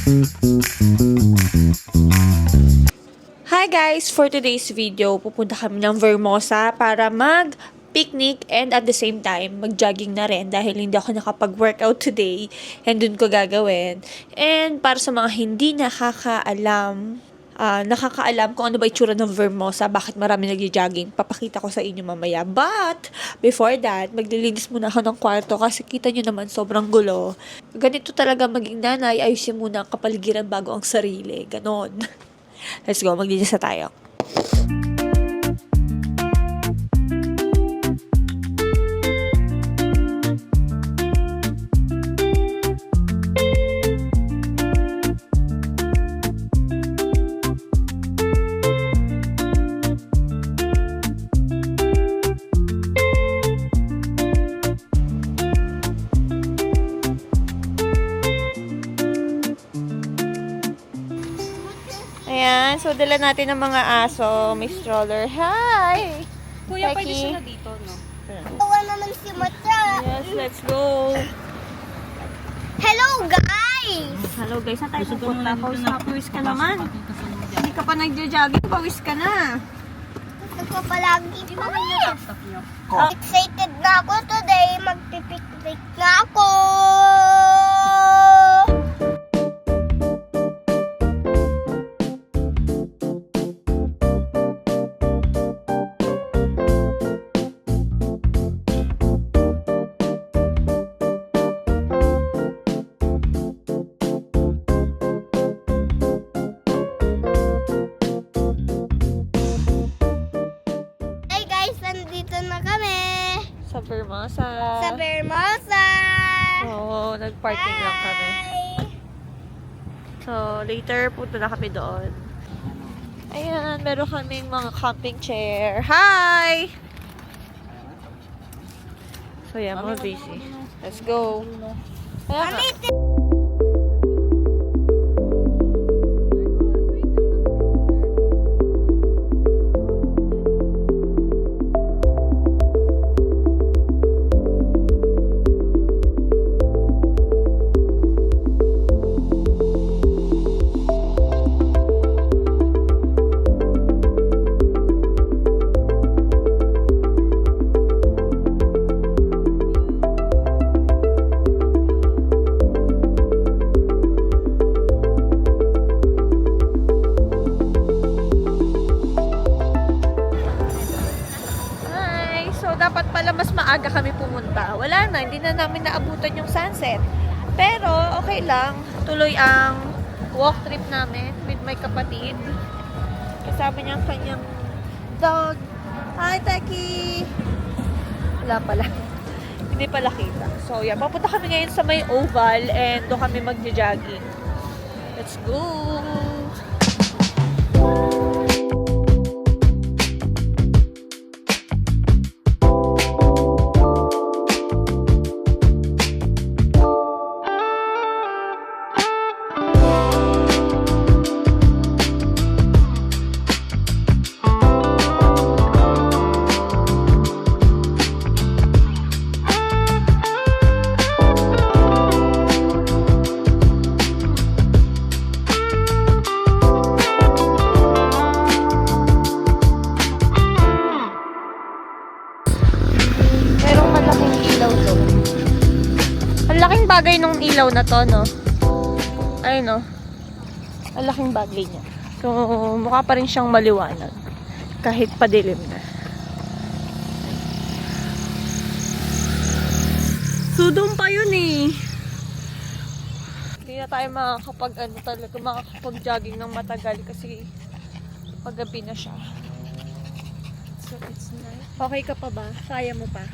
Hi guys! For today's video, pupunta kami ng Vermosa para mag-picnic and at the same time, mag-jogging na rin dahil hindi ako nakapag-workout today and dun ko gagawin. And para sa mga hindi nakakaalam kung ano ba itsura ng Vermosa, bakit marami nag-jogging, papakita ko sa inyo mamaya. But, before that, maglilinis muna ako ng kwarto kasi kita nyo naman sobrang gulo. Ganito talaga maging nanay, ayusin muna ang kapaligiran bago ang sarili. Ganon. Let's go, maglinis na tayo. Ayan, so dala natin ng mga aso, may stroller. Hi! Kuya, Becky. pwede siya na dito, no? Tawa naman si Mata. Yes, let's go! Hello, guys! Hello guys, saan tayo pupunta? Pawis ka naman. Hindi ka pa nagja-jogging, pawis ka na. Gusto ko palagi pa. Excited na ako today. Magpipiknik na ako. Hey guys, nandito na kami. Sa Vermosa. Sa Vermosa. Oo, nag-parking lang kami. Hi. So, later, punta na kami doon. Ayan, meron kaming mga camping chair. Hi! So, yeah, mga busy. Let's go. Ayan nga. Mami, Hi! So, dapat pala mas maaga kami pumunta. Wala na, hindi na namin naabutan yung sunset. Pero, okay lang. Tuloy ang walk trip namin with my kapatid. Kasama niya ang kanyang dog. Hi, Taki! Wala pala. Hindi pala kita. So, yeah. Papunta kami ngayon sa may oval and doon kami magja-jogging. Let's go! Merong malaking ilaw to. Ang laking bagay nung ilaw na to, no? Ay, no? Ang laking bagay niya. So, mukha pa rin siyang maliwanag. Kahit padilim na. Sudong pa yun eh. Hindi na tayo makakapag-jogging ng matagal kasi paggabi na siya. So, it's nice. Okay ka pa ba? Kaya mo pa?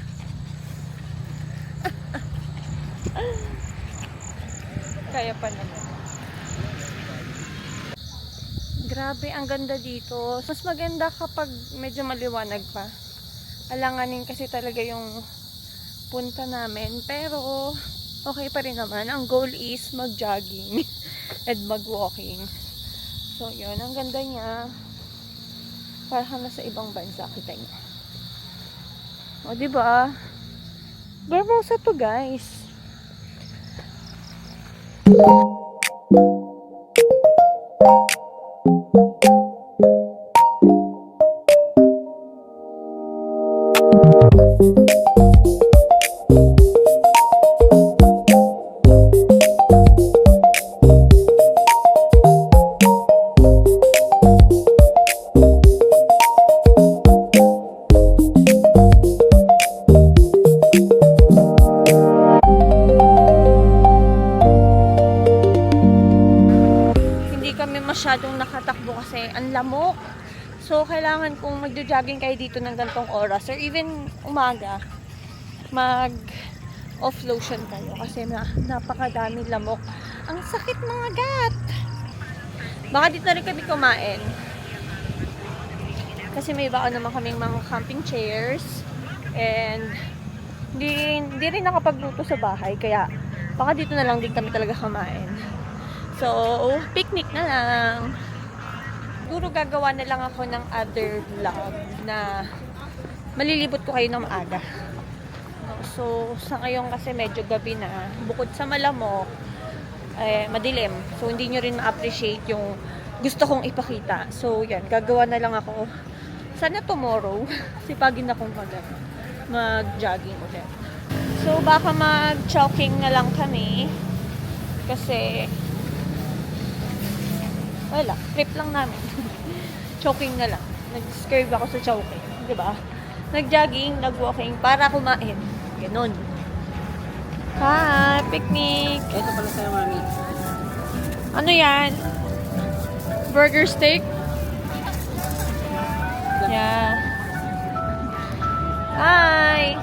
Kaya pa naman. Grabe, ang ganda dito. Mas maganda kapag medyo maliwanag pa. Alanganin kasi talaga yung punta namin. Pero, okay pa rin naman. Ang goal is mag-jogging and mag-walking. So, yun. Ang ganda niya. Parang nasa ibang bansa, kita niyo. O, diba? Vermosa to, guys. Hindi kami masyadong nakatakbo kasi ang lamok. So, kailangan kung magjo-jogging kayo dito ng gantong oras or even umaga, mag-off lotion kayo kasi napakadaming lamok. Ang sakit mga gat! Baka dito na rin kami kumain. Kasi may baka naman kaming mga camping chairs and hindi rin nakapagluto sa bahay kaya baka dito na lang din kami talaga kumain. So, picnic na lang. Siguro gagawa na lang ako ng other vlog na malilibot ko kayo ng maaga. So, sa ngayon kasi medyo gabi na. Bukod sa malamok, madilim. So, hindi nyo rin ma-appreciate yung gusto kong ipakita. So, yan. Gagawa na lang ako. Sana tomorrow, sipagin akong mag-jogging ulit. So, baka mag-choking na lang kami. Kasi, wala, trip lang namin. Choking na lang. Nag-curve ako sa choking. Diba? Nag-jogging, nag-walking para kumain. Ganon. Hi! Picnic! Ito pala sa'yo, mami. Ano yan? Burger steak? Yeah. Hi!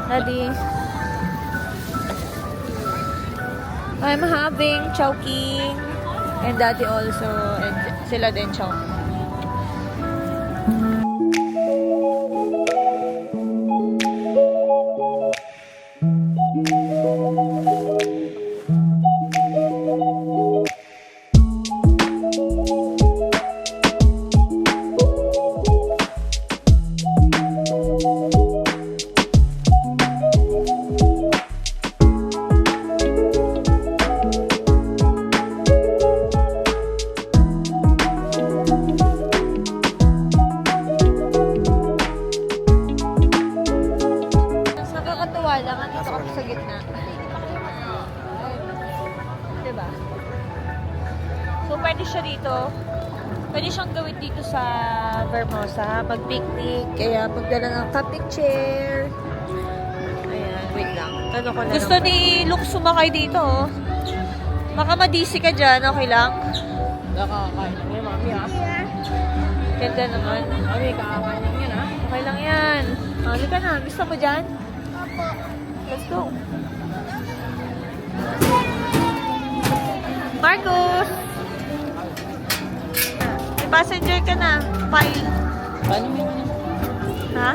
Daddy. I'm having chowking and daddy also and sila din chowking. Nakakatuwa lang, andito ako sa gitna. Diba? So, pwede siya dito. Pwede siyang gawin dito sa Vermosa. Mag-picnic. Kaya magdala ng camping chair. Ayan, wait lang. Tanong ko na gusto lang. Ni Luke sumakay dito, oh. Baka madisi ka dyan, okay lang? Nakakain lang yan, mami, ha? Ganda naman. Mami, kakakain lang yan, ha? Okay lang yan. Halika na. Gusto mo dyan? Opo. Let's go. Marcus! May passenger ka na. File. Paano mo yun? Ha?